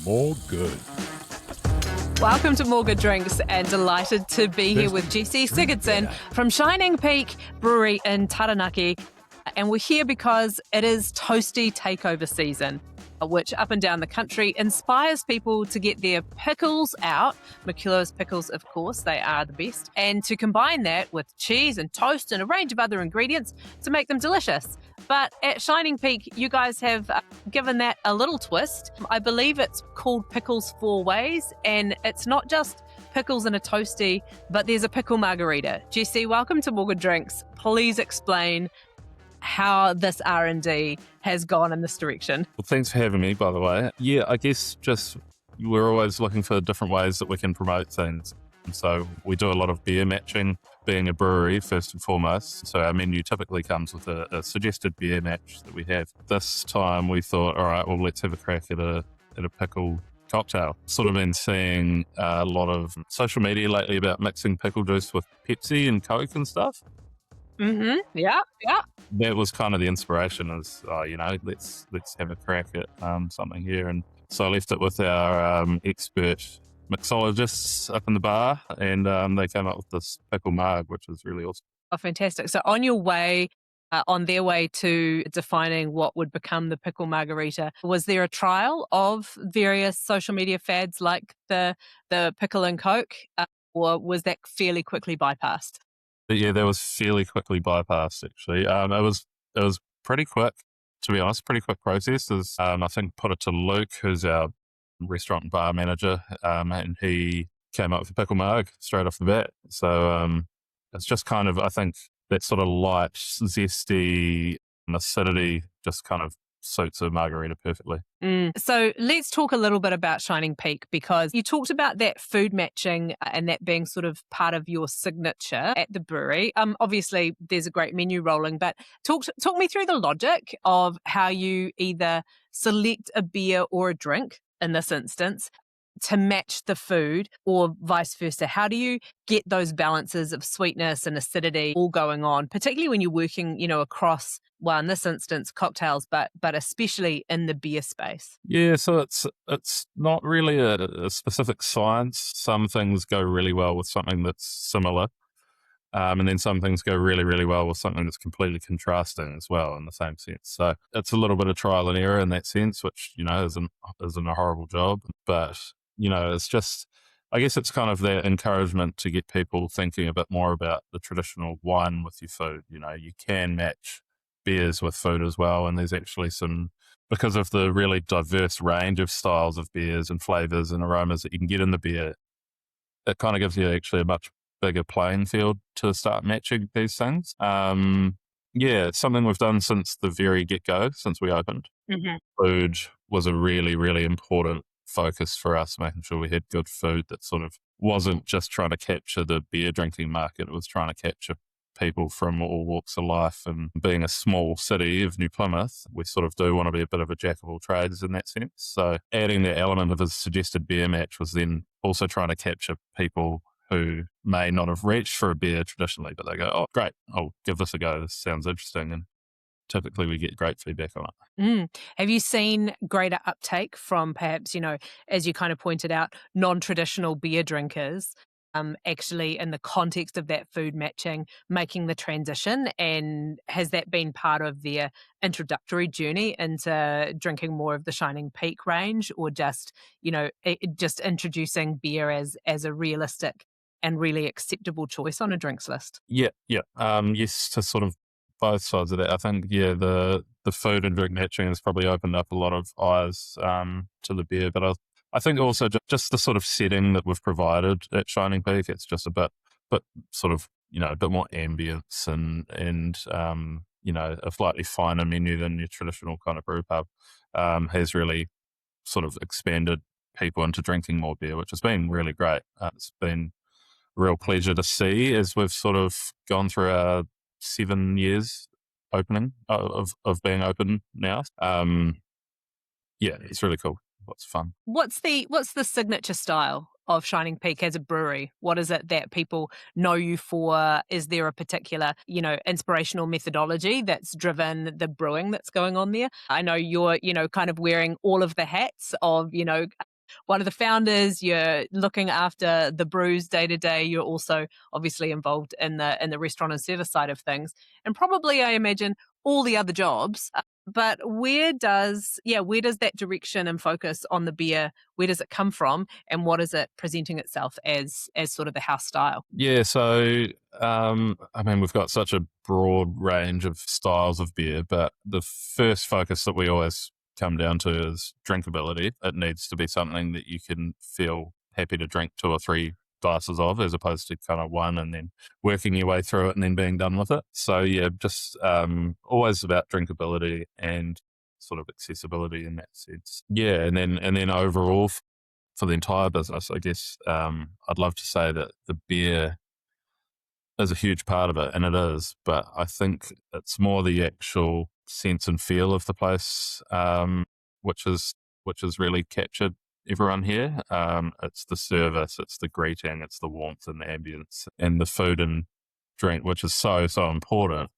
more good. Welcome to More Good Drinks, and delighted to be here with Jesse Sigurdsson from Shining Peak Brewery in Taranaki. And we're here because it is Toastie Takeover season, which up and down the country inspires people to get their pickles out. McCullough's pickles, of course, they are the best. And to combine that with cheese and toast and a range of other ingredients to make them delicious. But at Shining Peak, you guys have given that a little twist. I believe it's called Pickles 4 Ways, and it's not just pickles in a toastie, but there's a pickle margarita. Jesse, welcome to More Good Drinks. Please explain how this R&D has gone in this direction. Well, thanks for having me, by the way. Yeah, I guess just we're always looking for different ways that we can promote things. So we do a lot of beer matching, being a brewery first and foremost. So our menu typically comes with a suggested beer match that we have. This time we thought, all right, well, let's have a crack at a pickle cocktail. Sort of been seeing a lot of social media lately about mixing pickle juice with Pepsi and Coke and stuff. Mm-hmm. Yeah. That was kind of the inspiration is, let's have a crack at something here. And so I left it with our expert mixologists up in the bar, and they came up with this pickle marg, which is really awesome. Oh, fantastic. So on your way, on their way to defining what would become the pickle margarita, was there a trial of various social media fads like the pickle and Coke, or was that fairly quickly bypassed? But yeah, that was fairly quickly bypassed, actually. It was pretty quick, to be honest, pretty quick process. I think put it to Luke, who's our restaurant and bar manager, and he came up with a pickle marg straight off the bat. So it's just kind of, I think, that sort of light, zesty acidity just kind of suits a margarita perfectly. So let's talk a little bit about Shining Peak, because you talked about that food matching and that being sort of part of your signature at the brewery. Obviously, there's a great menu rolling, but talk me through the logic of how you either select a beer or a drink in this instance to match the food, or vice versa. How do you get those balances of sweetness and acidity all going on, particularly when you're working, across, well, in this instance, cocktails, but especially in the beer space? Yeah, so it's not really a specific science. Some things go really well with something that's similar, and then some things go really, really well with something that's completely contrasting as well in the same sense. So it's a little bit of trial and error in that sense, which, isn't a horrible job. But, it's just, I guess it's kind of that encouragement to get people thinking a bit more about the traditional wine with your food. You can match beers with food as well. And there's actually because of the really diverse range of styles of beers and flavors and aromas that you can get in the beer, it kind of gives you actually a much bigger playing field to start matching these things. It's something we've done since the very get-go, since we opened. Mm-hmm. Food was a really, really important focus for us, making sure we had good food that sort of wasn't just trying to capture the beer drinking market. It was trying to capture people from all walks of life. And being a small city of New Plymouth, we sort of do want to be a bit of a jack of all trades in that sense. So adding the element of a suggested beer match was then also trying to capture people who may not have reached for a beer traditionally, but they go, oh, great, I'll give this a go. This sounds interesting. And typically we get great feedback on it. Have you seen greater uptake from perhaps, as you kind of pointed out, non-traditional beer drinkers, actually in the context of that food matching, making the transition? And has that been part of their introductory journey into drinking more of the Shining Peak range, or just, just introducing beer as a realistic and really acceptable choice on a drinks list? Yeah. Yes, to sort of both sides of that. I think, the food and drink matching has probably opened up a lot of eyes to the beer, but I think also just the sort of setting that we've provided at Shining Peak, it's just a bit sort of, a bit more ambience and a slightly finer menu than your traditional kind of brew pub, has really sort of expanded people into drinking more beer, which has been really great. It's been a real pleasure to see as we've sort of gone through our 7 years opening of being open now. It's really cool. Lots of fun. What's the signature style of Shining Peak as a brewery? What is it that people know you for? Is there a particular, inspirational methodology that's driven the brewing that's going on there? I know you're, kind of wearing all of the hats of, one of the founders, you're looking after the brews day to day, you're also obviously involved in the restaurant and service side of things, and probably, I imagine, all the other jobs. But where does that direction and focus on the beer, where does it come from, and what is it presenting itself as sort of the house style? Yeah, so I mean, we've got such a broad range of styles of beer, but the first focus that we always come down to is drinkability. It needs to be something that you can feel happy to drink two or three glasses of, as opposed to kind of one and then working your way through it and then being done with it. So yeah, just always about drinkability and sort of accessibility in that sense. Yeah, and then overall for the entire business, I guess I'd love to say that the beer is a huge part of it, and it is, but I think it's more the actual sense and feel of the place, which is really captured everyone here. It's the service, it's the greeting, it's the warmth and the ambience, and the food and drink, which is so important.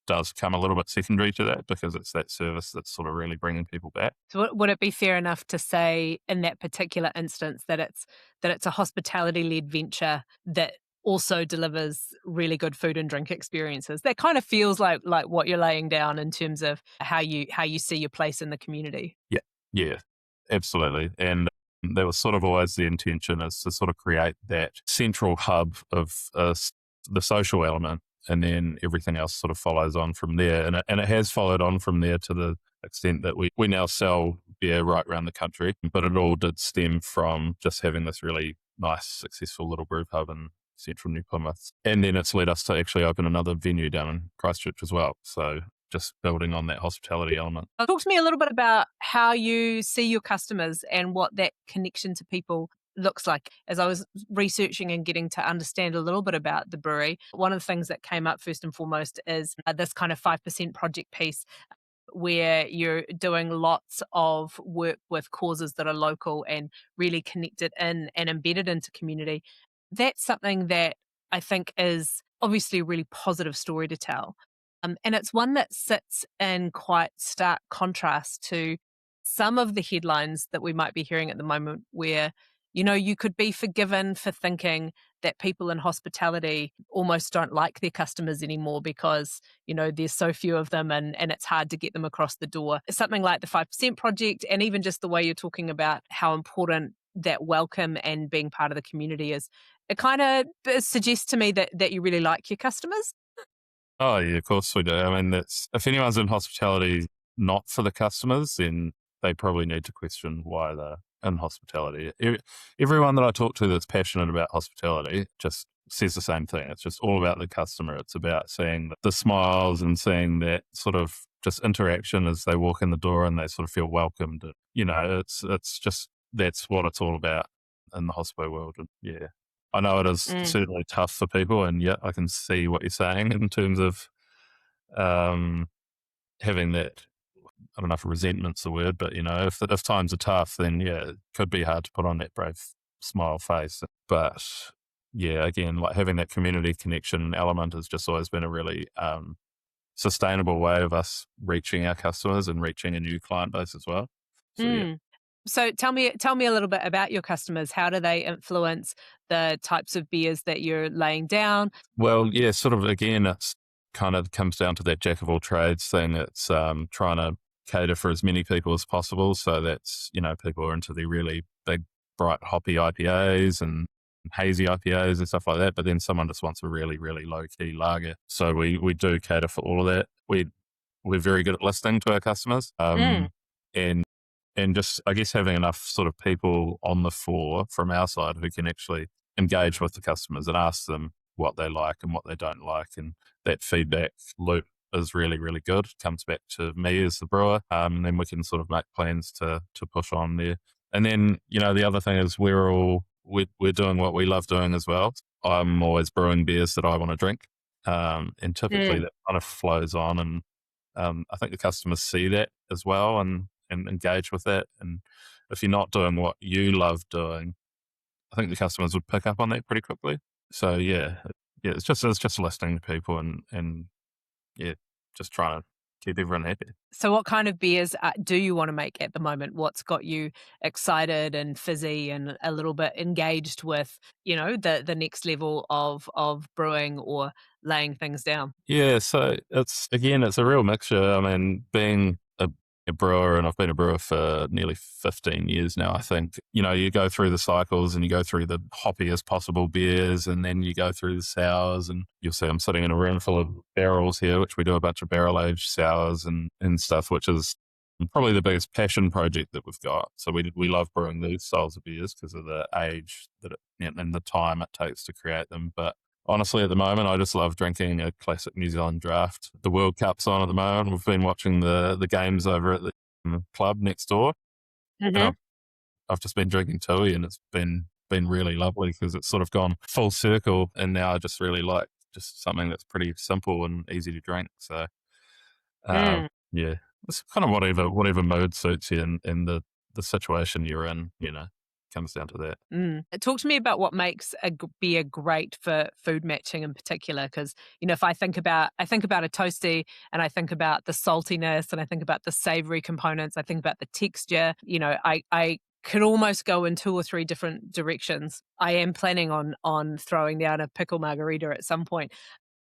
Does come a little bit secondary to that because it's that service that's sort of really bringing people back. So would it be fair enough to say in that particular instance that it's a hospitality led venture that also delivers really good food and drink experiences? That kind of feels like what you're laying down in terms of how you see your place in the community. Yeah, yeah, absolutely. And there was sort of always the intention is to sort of create that central hub of the social element, and then everything else sort of follows on from there. And it has followed on from there to the extent that we now sell beer right around the country, but it all did stem from just having this really nice, successful little brew pub in central New Plymouth. And then it's led us to actually open another venue down in Christchurch as well. So just building on that hospitality element. Talk to me a little bit about how you see your customers and what that connection to people looks like. As I was researching and getting to understand a little bit about the brewery, one of the things that came up first and foremost is this kind of 5% project piece where you're doing lots of work with causes that are local and really connected in and embedded into community. That's something that I think is obviously a really positive story to tell. And it's one that sits in quite stark contrast to some of the headlines that we might be hearing at the moment where, you could be forgiven for thinking that people in hospitality almost don't like their customers anymore because, there's so few of them and it's hard to get them across the door. Something like the 5% project, and even just the way you're talking about how important that welcome and being part of the community is, it kind of suggests to me that you really like your customers. Oh yeah, of course we do. I mean, that's if anyone's in hospitality not for the customers, then they probably need to question why they're in hospitality. Everyone that I talk to that's passionate about hospitality just says the same thing. It's just all about the customer. It's about seeing the smiles and seeing that sort of just interaction as they walk in the door and they sort of feel welcomed. It's just that's what it's all about in the hospo world. And yeah, I know it is certainly tough for people, and yeah, I can see what you're saying in terms of having that. I don't know if resentment's the word, but if times are tough, then yeah, it could be hard to put on that brave smile face. But yeah, again, like having that community connection element has just always been a really sustainable way of us reaching our customers and reaching a new client base as well. So yeah. So tell me a little bit about your customers. How do they influence the types of beers that you're laying down? Well, yeah, sort of again, it's kind of comes down to that jack of all trades thing. It's trying to cater for as many people as possible. So that's, people are into the really big, bright, hoppy IPAs and hazy IPAs and stuff like that. But then someone just wants a really, really low key lager. So we do cater for all of that. We're very good at listening to our customers. And just, I guess, having enough sort of people on the floor from our side who can actually engage with the customers and ask them what they like and what they don't like. And that feedback loop is really, really good. It comes back to me as the brewer. And then we can sort of make plans to push on there. And then, the other thing is we're doing what we love doing as well. I'm always brewing beers that I want to drink. And typically that kind of flows on. And I think the customers see that as well and engage with that. And if you're not doing what you love doing, I think the customers would pick up on that pretty quickly. So yeah, it's just listening to people and yeah, just trying to keep everyone happy. So what kind of beers do you want to make at the moment? What's got you excited and fizzy and a little bit engaged with, the next level of brewing or laying things down? Yeah, so it's a real mixture. I mean, being a brewer, and I've been a brewer for nearly 15 years now, I think, you go through the cycles and you go through the hoppiest possible beers, and then you go through the sours, and you'll see I'm sitting in a room full of barrels here, which we do a bunch of barrel aged sours and stuff, which is probably the biggest passion project that we've got. So we love brewing these styles of beers because of the age and the time it takes to create them. But honestly, at the moment, I just love drinking a classic New Zealand draft. The World Cup's on at the moment. We've been watching the games over at the club next door, and Hmm. I've just been drinking Tui, and it's been really lovely because it's sort of gone full circle, and now I just really like just something that's pretty simple and easy to drink. So Mm. yeah, it's kind of whatever mood suits you and the situation you're in. Comes down to that. Talk to me about what makes beer great for food matching in particular, because if I think about a toasty and I think about the saltiness and I think about the savory components, I think about the texture. I could almost go in 2 or 3 different directions. I am planning on throwing down a pickle margarita at some point.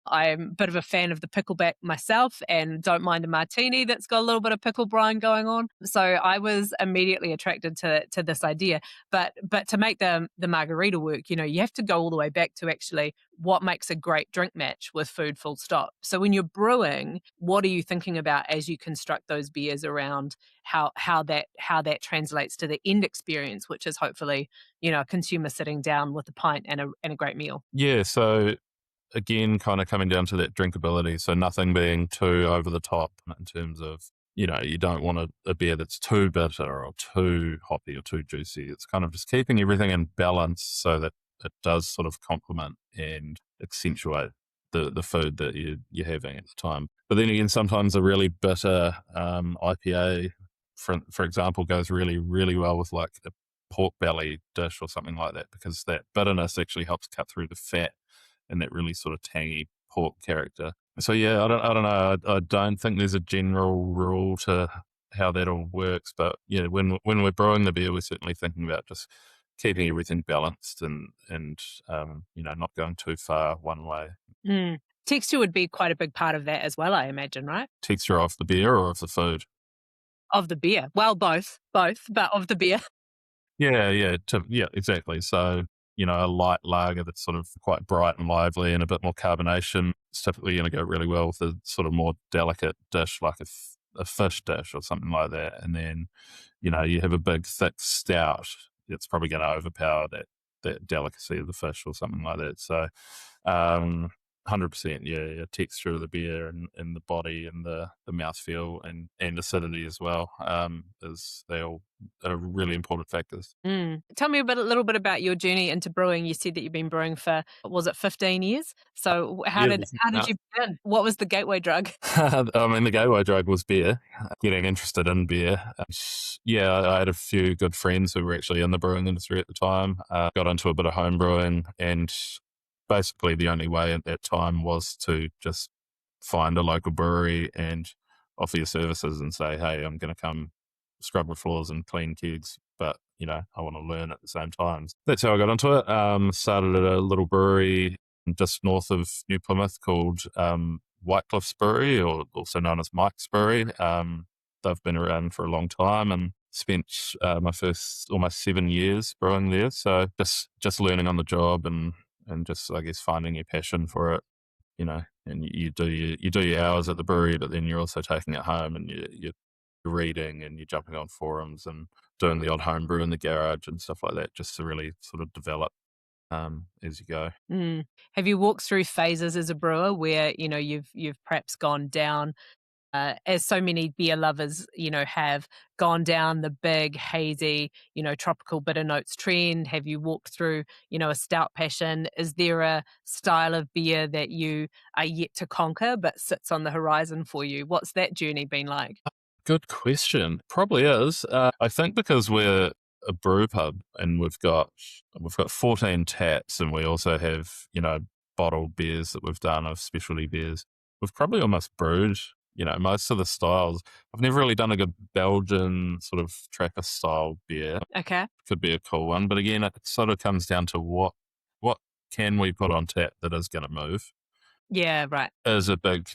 I'm a bit of a fan of the pickleback myself and don't mind a martini that's got a little bit of pickle brine going on. So I was immediately attracted to this idea. But to make the margarita work, you have to go all the way back to actually what makes a great drink match with food, full stop. So when you're brewing, what are you thinking about as you construct those beers around how that translates to the end experience, which is hopefully, a consumer sitting down with a pint and a great meal. Yeah, so again, kind of coming down to that drinkability. So nothing being too over the top in terms of, you don't want a beer that's too bitter or too hoppy or too juicy. It's kind of just keeping everything in balance so that it does sort of complement and accentuate the food that you're having at the time. But then again, sometimes a really bitter IPA, for example, goes really, really well with like a pork belly dish or something like that, because that bitterness actually helps cut through the fat and that really sort of tangy pork character. So yeah, I don't know. I don't think there's a general rule to how that all works, but yeah, when we're brewing the beer, we're certainly thinking about just keeping everything balanced and not going too far one way. Mm. Texture would be quite a big part of that as well, I imagine, right? Texture of the beer or of the food. Of the beer. Well, both, but of the beer. Yeah, exactly. So, a light lager that's sort of quite bright and lively and a bit more carbonation is typically going to go really well with a sort of more delicate dish like a fish dish or something like that. And then, you have a big, thick stout, it's probably going to overpower that delicacy of the fish or something like that. So, 100%, yeah, texture of the beer and the body and the mouthfeel and acidity as well, they all are really important factors. Tell me a little bit about your journey into brewing. You said that you've been brewing for, was it 15 years? So how Yeah, did you begin? What was the gateway drug? I mean, the gateway drug was beer, getting interested in beer. Yeah, I had a few good friends who were actually in the brewing industry at the time, got into a bit of home brewing, and basically the only way at that time was to just find a local brewery and offer your services and say, hey, I'm going to come scrub the floors and clean kegs, but I want to learn at the same time. That's how I got into it. Started at a little brewery just north of New Plymouth called Whitecliff's Brewery, or also known as Mike's Brewery. They've been around for a long time and spent my first almost 7 years brewing there. So just learning on the job and just, I guess, finding your passion for it, and you do your hours at the brewery, but then you're also taking it home and you're reading and you're jumping on forums and doing the odd homebrew in the garage and stuff like that, just to really sort of develop as you go. Mm. Have you walked through phases as a brewer where you've perhaps gone down, as so many beer lovers, have gone down the big, hazy, tropical bitter notes trend? Have you walked through, a stout passion? Is there a style of beer that you are yet to conquer but sits on the horizon for you? What's that journey been like? Good question. Probably is. I think because we're a brew pub and we've got 14 taps, and we also have bottled beers that we've done of specialty beers. We've probably almost brewed most of the styles. I've never really done a good Belgian sort of Trappist style beer. Okay. Could be a cool one, but again, it sort of comes down to what can we put on tap that is going to move? Yeah, right. Is a big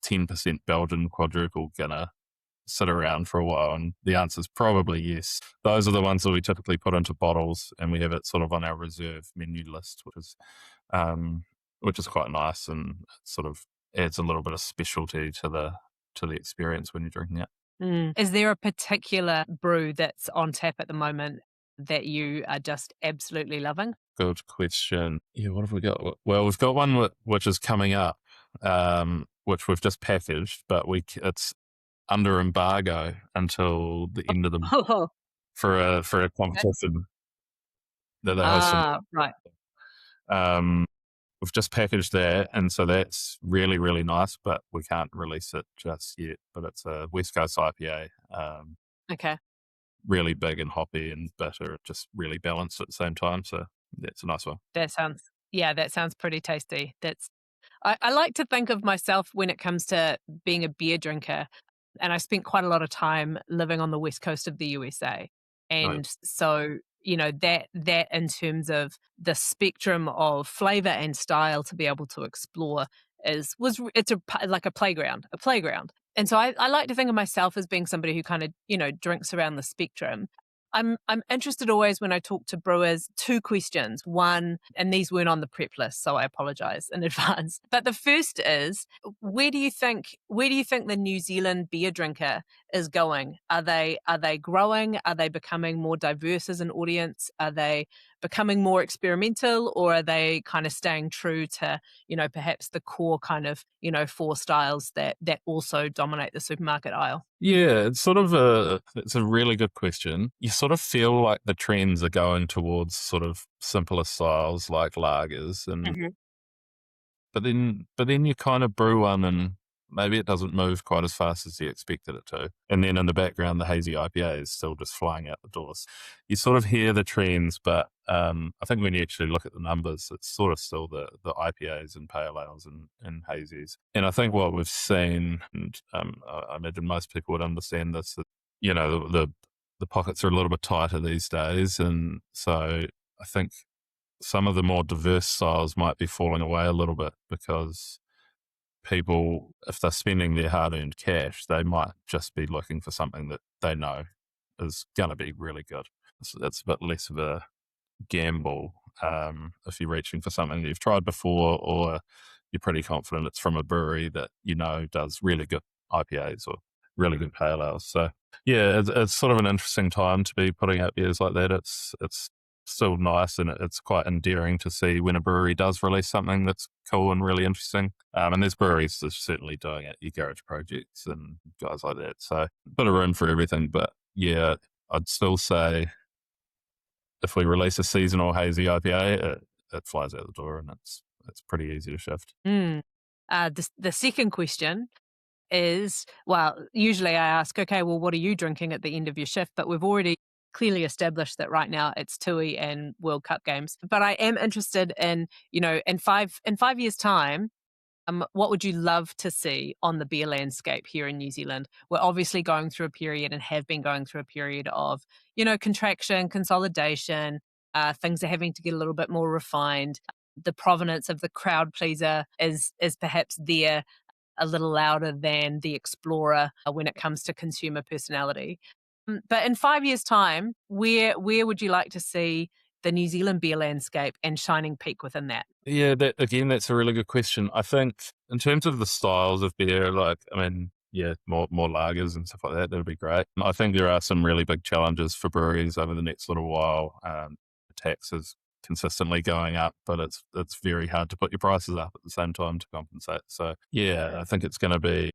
10% Belgian quadruple going to sit around for a while? And the answer is probably yes. Those are the ones that we typically put into bottles, and we have it sort of on our reserve menu list, which is quite nice, and it sort of adds a little bit of specialty to the experience when you're drinking it. Is there a particular brew that's on tap at the moment that you are just absolutely loving? Good question. Yeah, what have we got? Well, we've got one which is coming up, which we've just packaged, but it's under embargo until the end of the Oh, for a okay. competition that they're hosting. Right. We've just packaged that, and so that's really, really nice, but we can't release it just yet. But it's a West Coast IPA, Okay. really big and hoppy and bitter, just really balanced at the same time. So that's a nice one. That sounds pretty tasty. I like to think of myself when it comes to being a beer drinker, and I spent quite a lot of time living on the west coast of the USA. And Nice. so, that in terms of the spectrum of flavor and style to be able to explore like a playground, a playground. And so I like to think of myself as being somebody who kind of, drinks around the spectrum. I'm interested always when I talk to brewers, two questions. One, and these weren't on the prep list, so I apologize in advance. But the first is, where do you think the New Zealand beer drinker is going? Are they growing? Are they becoming more diverse as an audience? Are they becoming more experimental, or are they kind of staying true to, perhaps the core kind of, four styles that also dominate the supermarket aisle? Yeah, it's a really good question. You sort of feel like the trends are going towards sort of simpler styles like lagers, and Mhm. but then you kind of brew one and maybe it doesn't move quite as fast as you expected it to. And then in the background, the hazy IPA is still just flying out the doors. You sort of hear the trends, but I think when you actually look at the numbers, it's sort of still the IPAs and pale ales and hazies. And I think what we've seen, and I imagine most people would understand this, that, the pockets are a little bit tighter these days. And so I think some of the more diverse styles might be falling away a little bit because people, if they're spending their hard earned cash, they might just be looking for something that they know is going to be really good. It's a bit less of a gamble if you're reaching for something that you've tried before, or you're pretty confident it's from a brewery that does really good IPAs or really good pale ales. So yeah, it's sort of an interesting time to be putting out beers like that. It's still nice, and it's quite endearing to see when a brewery does release something that's cool and really interesting. And there's breweries that's certainly doing it, your garage projects and guys like that. So a bit of room for everything. But yeah, I'd still say if we release a seasonal hazy IPA, it flies out the door, and it's pretty easy to shift. Mm. The second question is, well, usually I ask, okay, well, what are you drinking at the end of your shift? But we've already clearly established that right now it's TUI and World Cup games. But I am interested in, in 5 years' time, what would you love to see on the beer landscape here in New Zealand? We're obviously going through a period and have been going through a period of, contraction, consolidation. Things are having to get a little bit more refined. The provenance of the crowd pleaser is perhaps there a little louder than the explorer when it comes to consumer personality. But in 5 years' time, where would you like to see the New Zealand beer landscape and Shining Peak within that? Yeah, that's a really good question. I think in terms of the styles of beer, like, I mean, yeah, more lagers and stuff like that, that'd be great. I think there are some really big challenges for breweries over the next little while. Tax is consistently going up, but it's very hard to put your prices up at the same time to compensate. So yeah, I think it's going to be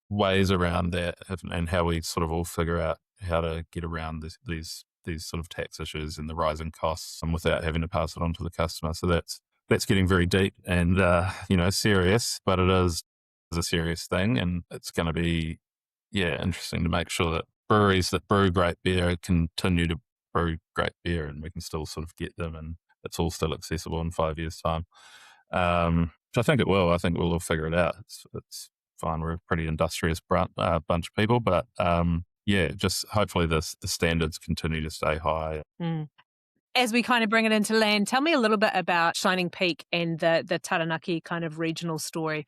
ways around that, and how we sort of all figure out how to get around these sort of tax issues and the rising costs, and without having to pass it on to the customer. So that's getting very deep and serious, but it is a serious thing, and it's going to be interesting to make sure that breweries that brew great beer continue to brew great beer, and we can still sort of get them, and it's all still accessible in 5 years' time. Which I think it will. I think we'll all figure it out. It's fine. We're a pretty industrious bunch of people, but yeah, just hopefully the standards continue to stay high. Mm. As we kind of bring it into land, tell me a little bit about Shining Peak and the Taranaki kind of regional story,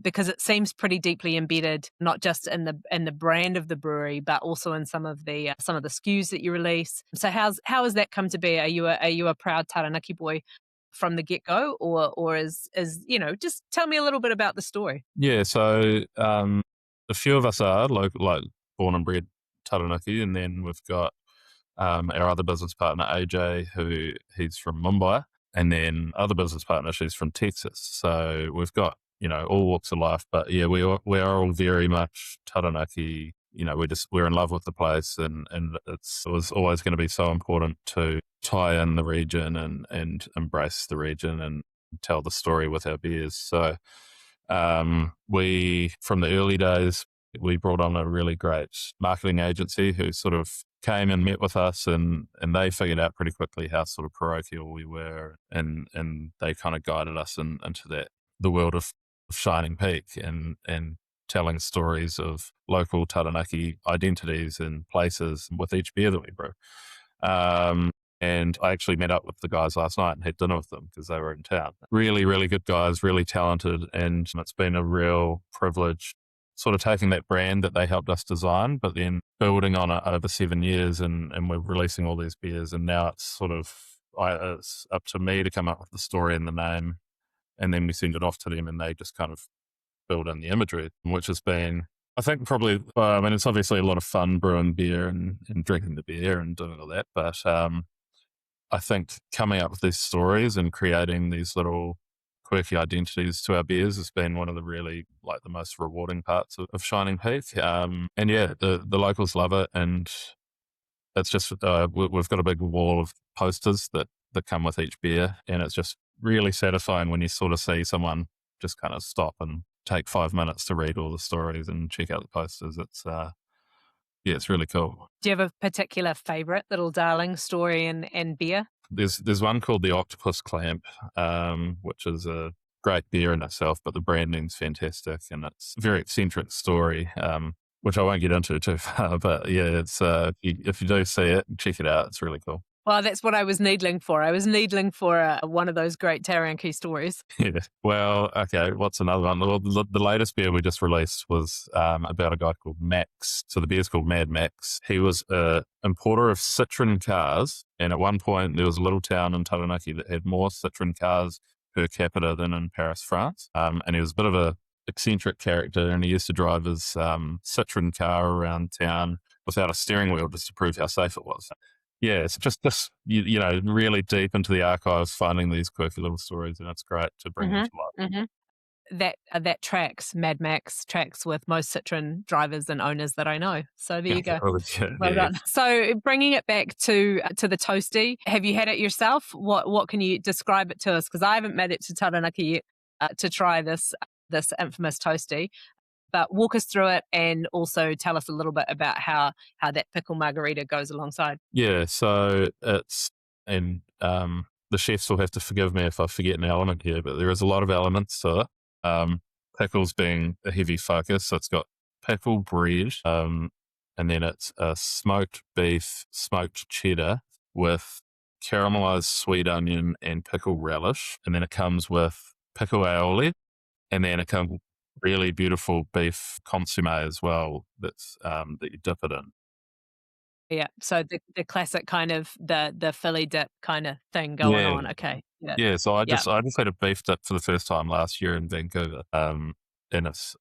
because it seems pretty deeply embedded, not just in the brand of the brewery, but also in some of the SKUs that you release. So how has that come to be? Are you a proud Taranaki boy from the get go, or is just tell me a little bit about the story. Yeah, so a few of us are like born and bred Taranaki, and then we've got our other business partner AJ, who he's from Mumbai, and then other business partner, she's from Texas. So we've got all walks of life, but yeah, we are all very much Taranaki. We're in love with the place, and it was always going to be so important to tie in the region and embrace the region and tell the story with our beers. So we, from the early days, we brought on a really great marketing agency who sort of came and met with us, and they figured out pretty quickly how sort of parochial we were, and they kind of guided us into the world of Shining Peak and telling stories of local Taranaki identities and places with each beer that we brew. And I actually met up with the guys last night and had dinner with them because they were in town. Really, really good guys, really talented. And it's been a real privilege sort of taking that brand that they helped us design, but then building on it over 7 years, and we're releasing all these beers. And now it's sort of, it's up to me to come up with the story and the name. And then we send it off to them and they just kind of build in the imagery, which has been, I think, probably, it's obviously a lot of fun brewing beer and drinking the beer and doing all that. But I think coming up with these stories and creating these little quirky identities to our beers has been one of the really, like, the most rewarding parts of Shining Peak. And yeah, the locals love it. And it's just, we've got a big wall of posters that come with each beer. And it's just really satisfying when you sort of see someone just kind of stop and take 5 minutes to read all the stories and check out the posters. It's, yeah, it's really cool. Do you have a particular favorite little darling story and beer? There's one called the Octopus Clamp, which is a great beer in itself, but the branding's fantastic and it's a very eccentric story, which I won't get into too far. But yeah, it's if you do see it, check it out. It's really cool. Well, that's what I was needling for. I was needling for one of those great Taranaki stories. Yeah. Well, okay. What's another one? Well, the latest beer we just released was about a guy called Max. So the beer's called Mad Max. He was an importer of Citroen cars. And at one point, there was a little town in Taranaki that had more Citroen cars per capita than in Paris, France. And he was a bit of a eccentric character, and he used to drive his Citroen car around town without a steering wheel just to prove how safe it was. Yeah, it's just this, really deep into the archives, finding these quirky little stories, and it's great to bring them to life. Mm-hmm. That tracks, Mad Max tracks with most Citroen drivers and owners that I know. So there you go. Well done. So bringing it back to the Toastie, have you had it yourself? What can you describe it to us? Because I haven't made it to Taranaki yet to try this infamous Toastie. But walk us through it and also tell us a little bit about how that pickle margarita goes alongside. Yeah, so it's, and the chefs will have to forgive me if I forget an element here, but there is a lot of elements to it. Pickles being a heavy focus, so it's got pickle bread, and then it's a smoked beef, smoked cheddar with caramelized sweet onion and pickle relish, and then it comes with pickle aioli, and then it comes really beautiful beef consomme as well that's that you dip it in. Yeah, so the classic kind of the Philly dip kind of thing going on. Okay. Yeah, so I just had a beef dip for the first time last year in Vancouver, and it's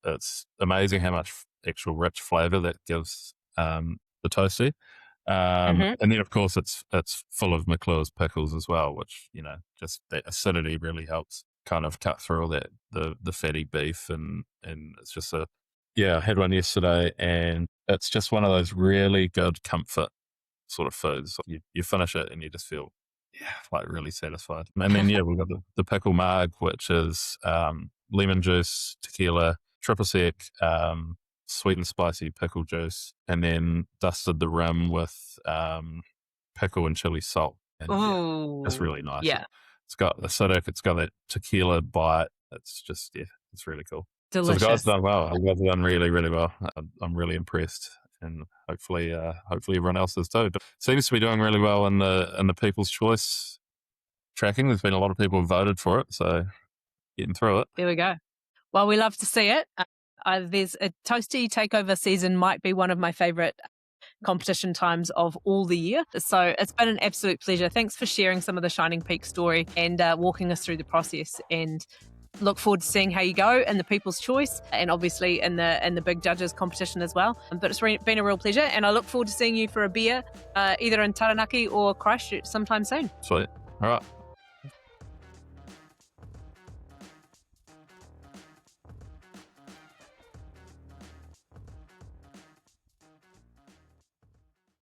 amazing how much actual rich flavour that gives the Toastie. And then of course it's full of McClure's pickles as well, which just that acidity really helps kind of cut through all that the fatty beef, and it's just I had one yesterday, and it's just one of those really good comfort sort of foods. You finish it and you just feel like really satisfied. And then we've got the pickle marg, which is lemon juice, tequila, triple sec, sweet and spicy pickle juice, and then dusted the rim with pickle and chili salt. And it's really nice. Yeah. It's got acidic, it's got that tequila bite. It's just, it's really cool. So the guys Delicious. have done well. The guys have done really, really well. I'm really impressed, and hopefully everyone else is too. But it seems to be doing really well in the People's Choice tracking. There's been a lot of people who voted for it, so getting through it. There we go. Well, we love to see it. There's a Toastie Takeover season might be one of my favourite competition times of all the year. So it's been an absolute pleasure. Thanks for sharing some of the Shining Peak story and walking us through the process, and look forward to seeing how you go in the People's Choice and obviously in the big judges competition as well. But it's been a real pleasure, and I look forward to seeing you for a beer either in Taranaki or Christchurch sometime soon. Sweet. All right.